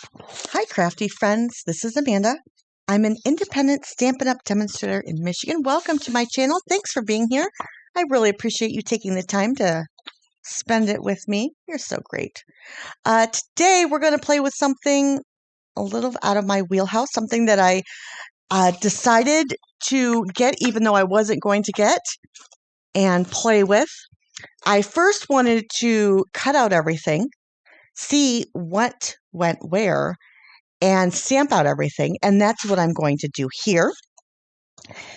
Hi, crafty friends. This is Amanda. I'm an independent Stampin' Up! Demonstrator in Michigan. Welcome to my channel. Thanks for being here. I really appreciate you taking the time to spend it with me. You're so great. Today, we're going to play with something a little out of my wheelhouse, something that I decided to get even though I wasn't going to get and play with. I first wanted to cut out everything, see what went where, and stamp out everything. And that's what I'm going to do here.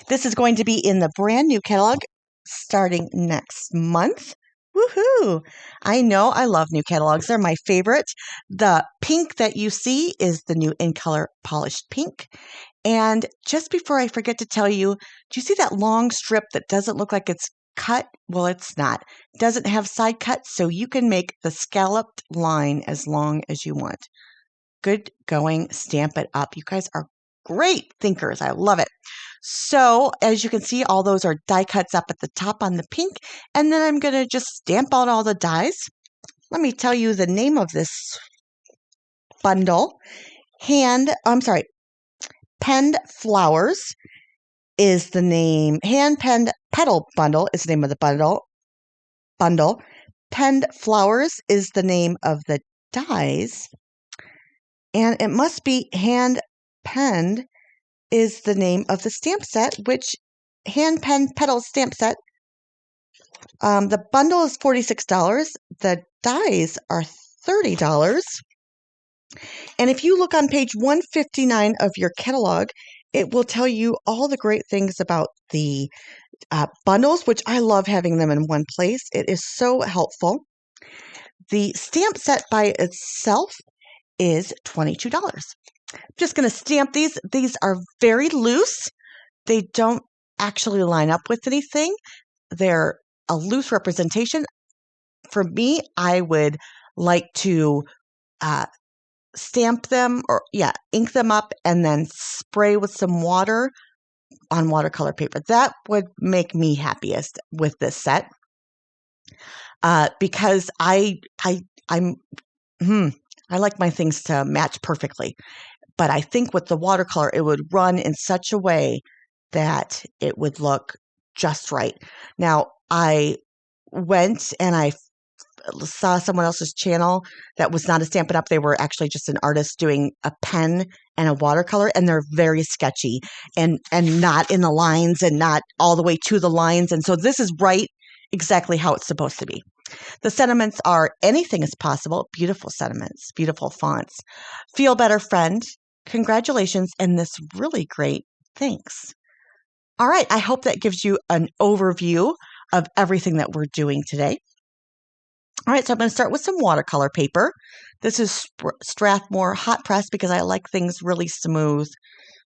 This is going to be in the brand new catalog starting next month. Woohoo! I know I love new catalogs. They're my favorite. The pink that you see is the new In Color Polished Pink. And just before I forget to tell you, do you see that long strip that doesn't look like it's cut? Well, it's not. It doesn't have side cuts, so you can make the scalloped line as long as you want. Good going. Stamp it up. You guys are great thinkers. I love it. So as you can see, all those are die cuts up at the top on the pink. And then I'm going to just stamp out all the dies. Let me tell you the name of this bundle. Penned Flowers is the name. Hand Penned Petal Bundle is the name of the bundle. Penned Flowers is the name of the dies. And it must be Hand Penned is the name of the stamp set, which Hand Penned Petals stamp set. The bundle is $46. The dies are $30. And if you look on page 159 of your catalog, it will tell you all the great things about the bundles, which I love having them in one place. It is so helpful. The stamp set by itself is $22. I'm just going to stamp these. These are very loose. They don't actually line up with anything. They're a loose representation. For me, I would like to stamp them ink them up and then spray with some water on watercolor paper. That would make me happiest with this set because I like my things to match perfectly. But I think with the watercolor, it would run in such a way that it would look just right. Now, I went and I saw someone else's channel that was not a Stampin' Up. They were actually just an artist doing a pen and a watercolor, and they're very sketchy and not in the lines and not all the way to the lines. And so this is right exactly how it's supposed to be. The sentiments are anything is possible. Beautiful sentiments, beautiful fonts. Feel better, friend. Congratulations, and this really great thanks. All right, I hope that gives you an overview of everything that we're doing today. All right, so I'm going to start with some watercolor paper. This is Strathmore Hot Press because I like things really smooth.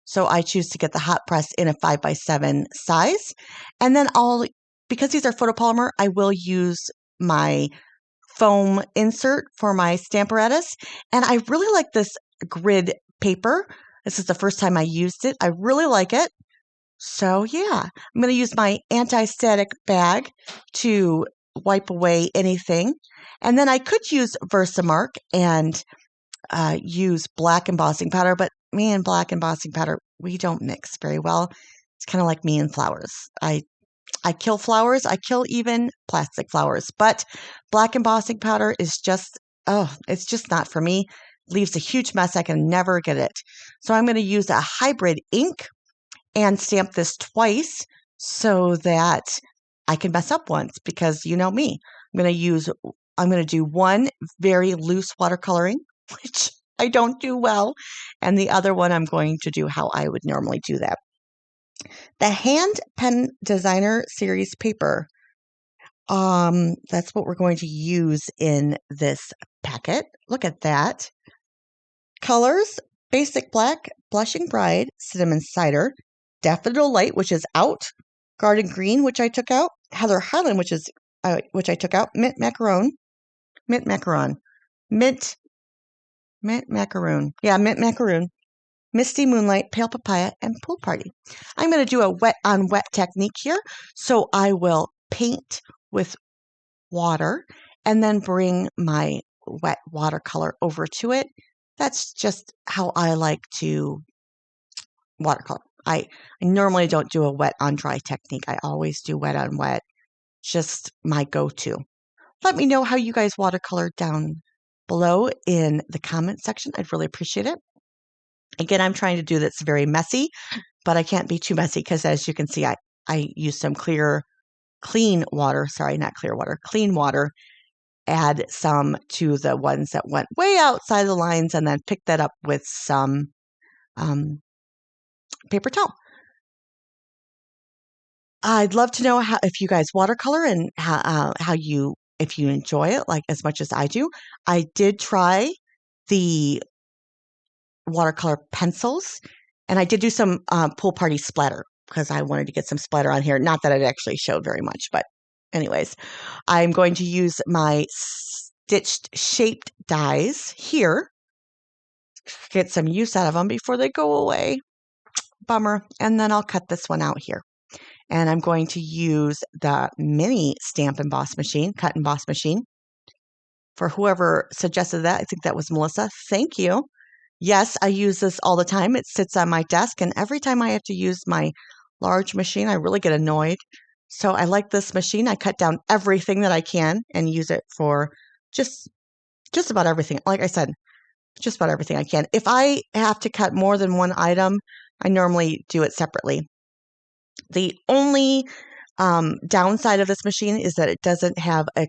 So I choose to get the hot press in a 5x7 size. And then because these are photopolymer, I will use my foam insert for my Stamparatus. And I really like this grid paper. This is the first time I used it. I really like it. So yeah, I'm going to use my anti-static bag to wipe away anything. And then I could use Versamark and use black embossing powder, but me and black embossing powder, we don't mix very well. It's kind of like me and flowers. I kill flowers. I kill even plastic flowers. But black embossing powder is just, it's just not for me. Leaves a huge mess. I can never get it. So I'm going to use a hybrid ink and stamp this twice so that I can mess up once because you know me. I'm going to do one very loose watercoloring, which I don't do well. And the other one I'm going to do how I would normally do that. The Hand Pen Designer Series paper, that's what we're going to use in this packet. Look at that. Colors, Basic Black, Blushing Bride, Cinnamon Cider, Daffodil Light, which is out, Garden Green, which I took out, Heather Highland, which I took out, Mint Macaroon, Misty Moonlight, Pale Papaya, and Pool Party. I'm going to do a wet on wet technique here. So I will paint with water and then bring my wet watercolor over to it that's just how I like to watercolor. I normally don't do a wet on dry technique. I always do wet on wet, just my go-to. Let me know how you guys watercolor down below in the comment section. I'd really appreciate it. Again, I'm trying to do this very messy, but I can't be too messy because as you can see, I use some clean water. Sorry, not clear water, clean water. Add some to the ones that went way outside the lines and then pick that up with some paper towel. I'd love to know if you guys watercolor and if you enjoy it like as much as I do. I did try the watercolor pencils, and I did do some pool party splatter because I wanted to get some splatter on here. Not that it actually showed very much, but anyways, I'm going to use my stitched shaped dies here. Get some use out of them before they go away. Bummer. And then I'll cut this one out here. And I'm going to use the mini Stamp Emboss machine, cut emboss machine. For whoever suggested that, I think that was Melissa. Thank you. Yes, I use this all the time. It sits on my desk, and every time I have to use my large machine, I really get annoyed. So I like this machine. I cut down everything that I can and use it for just about everything. Like I said, just about everything I can. If I have to cut more than one item, I normally do it separately. The only downside of this machine is that it doesn't have a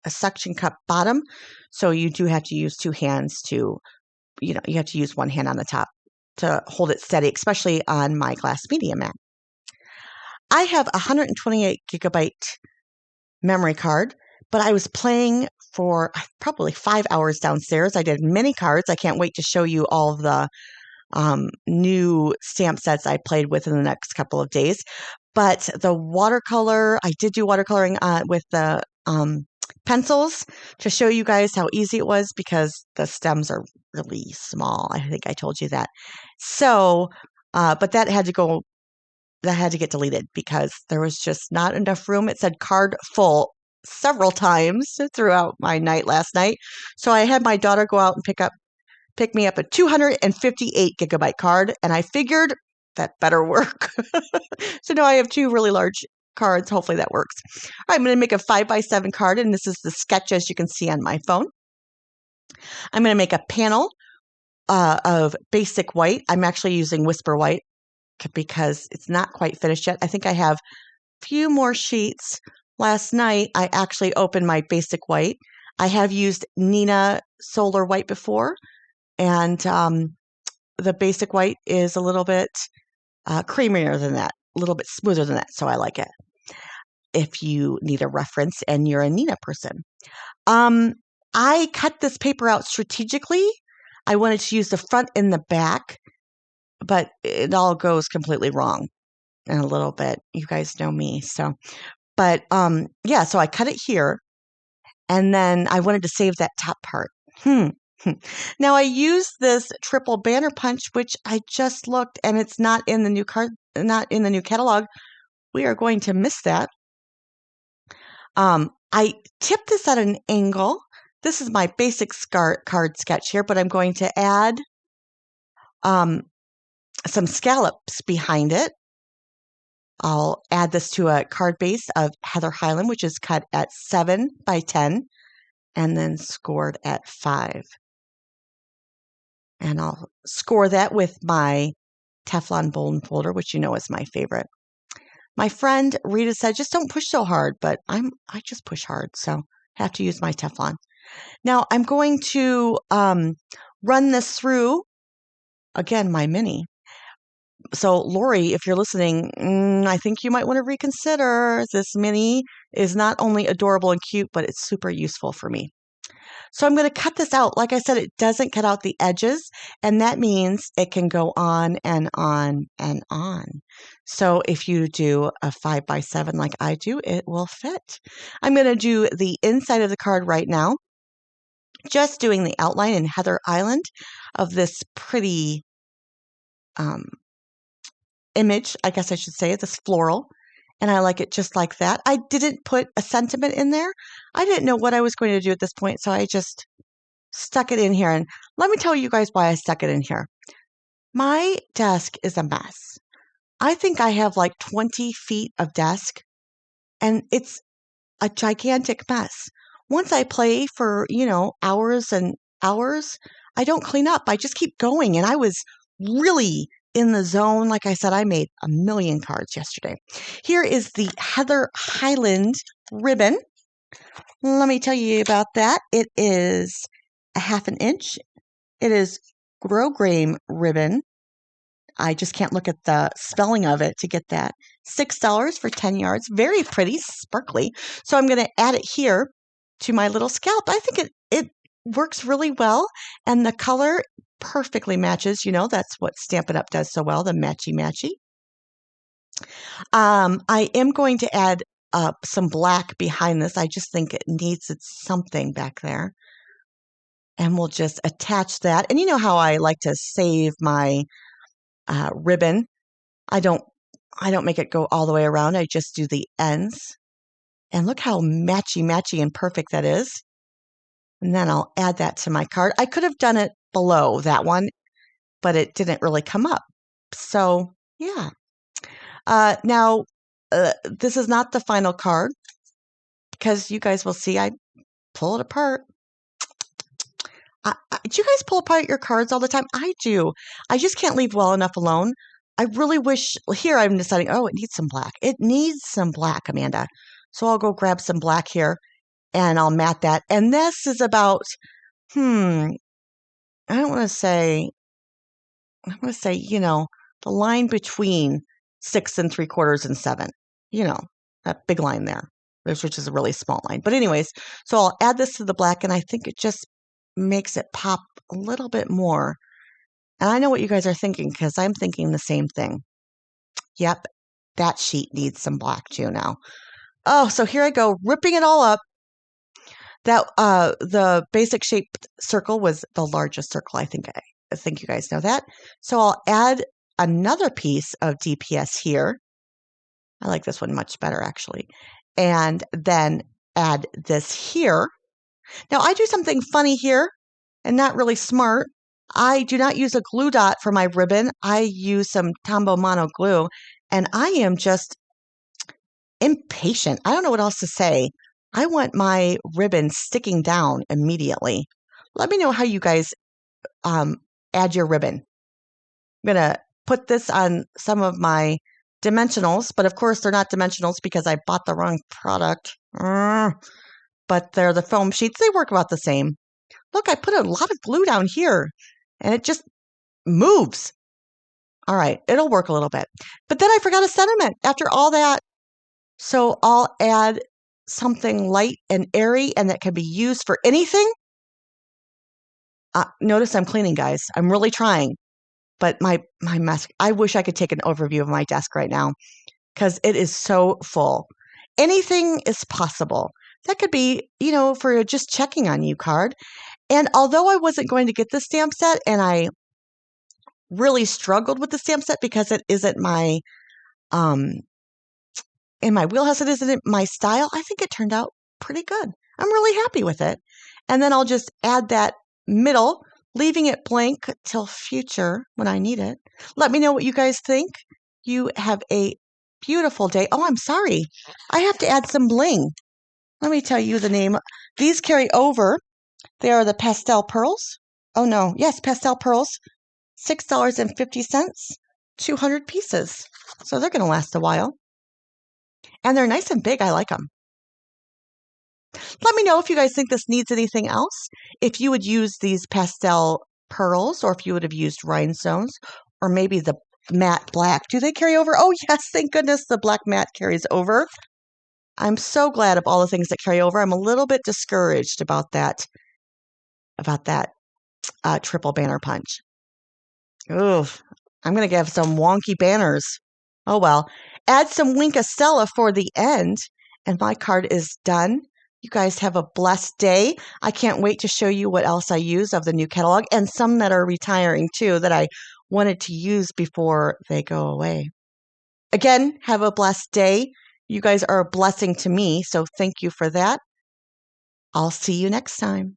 suction cup bottom. So you do have to use two hands to, you have to use one hand on the top to hold it steady, especially on my glass media mat. I have a 128 gigabyte memory card, but I was playing for probably 5 hours downstairs. I did many cards. I can't wait to show you all of the new stamp sets I played with in the next couple of days. But the watercolor, I did do watercoloring with the pencils to show you guys how easy it was because the stems are really small. I think I told you that. So, but that had to get deleted because there was just not enough room. It said card full several times throughout my night last night. So I had my daughter go out and pick me up a 258 gigabyte card, and I figured that better work. So now I have two really large cards. Hopefully that works. All right, I'm going to make a 5x7 card, and this is the sketch as you can see on my phone. I'm going to make a panel of basic white. I'm actually using Whisper White because it's not quite finished yet. I think I have a few more sheets. Last night, I actually opened my basic white. I have used Nina Solar White before, and the basic white is a little bit creamier than that, a little bit smoother than that, so I like it. If you need a reference and you're a Nina person. I cut this paper out strategically. I wanted to use the front and the back, but it all goes completely wrong in a little bit. You guys know me, so. But yeah, so I cut it here, and then I wanted to save that top part. Now I use this triple banner punch, which I just looked, and it's not in the new catalog. We are going to miss that. I tipped this at an angle. This is my basic card sketch here, but I'm going to add some scallops behind it. I'll add this to a card base of Heather Highland, which is cut at 7x10 and then scored at 5. And I'll score that with my Teflon bone folder, which you know is my favorite. My friend Rita said, just don't push so hard, but I just push hard, so I have to use my Teflon. Now I'm going to run this through, again, my mini. So Lori, if you're listening, I think you might want to reconsider. This mini is not only adorable and cute, but it's super useful for me. So I'm going to cut this out. Like I said, it doesn't cut out the edges, and that means it can go on and on and on. So if you do a 5x7 like I do, it will fit. I'm going to do the inside of the card right now, just doing the outline in Heather Island of this pretty image, I guess I should say, this floral. And I like it just like that. I didn't put a sentiment in there. I didn't know what I was going to do at this point, so I just stuck it in here. And let me tell you guys why I stuck it in here. My desk is a mess. I think I have like 20 feet of desk, and it's a gigantic mess. Once I play for, hours and hours, I don't clean up. I just keep going. And I was really in the zone. Like I said, I made a million cards yesterday. Here is the Heather Highland ribbon. Let me tell you about that. It is a 1/2 inch. It is grosgrain ribbon. I just can't look at the spelling of it to get that. $6 for 10 yards. Very pretty, sparkly. So I'm going to add it here to my little scalp. I think it works really well, and the color perfectly matches. That's what Stampin' Up does so well, the matchy-matchy. I am going to add some black behind this. I just think it needs something back there. And we'll just attach that. And you know how I like to save my ribbon. I don't make it go all the way around. I just do the ends. And look how matchy and perfect that is. And then I'll add that to my card. I could have done it below that one, but it didn't really come up. So, yeah. Now, this is not the final card, because you guys will see I pull it apart. Do you guys pull apart your cards all the time? I do. I just can't leave well enough alone. I really wish, here I'm deciding, it needs some black. It needs some black, Amanda. So I'll go grab some black here and I'll mat that. And this is about, I don't want to say, the line between 6 3/4 and 7, that big line there, which is a really small line. But anyways, so I'll add this to the black, and I think it just makes it pop a little bit more. And I know what you guys are thinking, because I'm thinking the same thing. Yep, that sheet needs some black too now. Oh, so here I go, ripping it all up. That the basic shaped circle was the largest circle. I think you guys know that. So I'll add another piece of DPS here. I like this one much better, actually. And then add this here. Now, I do something funny here and not really smart. I do not use a glue dot for my ribbon. I use some Tombow Mono glue, and I am just impatient. I don't know what else to say. I want my ribbon sticking down immediately. Let me know how you guys add your ribbon. I'm going to put this on some of my dimensionals, but of course they're not dimensionals because I bought the wrong product. But they're the foam sheets. They work about the same. Look, I put a lot of glue down here, and it just moves. All right, it'll work a little bit. But then I forgot a sentiment after all that. So I'll add something light and airy, and that can be used for anything. Notice I'm cleaning, guys. I'm really trying. But my mess, I wish I could take an overview of my desk right now, because it is so full. Anything is possible. That could be, for just checking on you card. And although I wasn't going to get the stamp set, and I really struggled with the stamp set because it isn't my, in my wheelhouse, it isn't my style, I think it turned out pretty good. I'm really happy with it. And then I'll just add that middle, leaving it blank till future when I need it. Let me know what you guys think. You have a beautiful day. Oh, I'm sorry. I have to add some bling. Let me tell you the name. These carry over. They are the pastel pearls. Oh, no. Yes, pastel pearls. $6.50, 200 pieces. So they're going to last a while. And they're nice and big. I like them. Let me know if you guys think this needs anything else. If you would use these pastel pearls, or if you would have used rhinestones, or maybe the matte black. Do they carry over? Oh, yes. Thank goodness the black matte carries over. I'm so glad of all the things that carry over. I'm a little bit discouraged about that triple banner punch. Oof. I'm going to give some wonky banners. Oh, well. Add some Winkastella for the end, and my card is done. You guys have a blessed day. I can't wait to show you what else I use of the new catalog, and some that are retiring too that I wanted to use before they go away. Again, have a blessed day. You guys are a blessing to me, so thank you for that. I'll see you next time.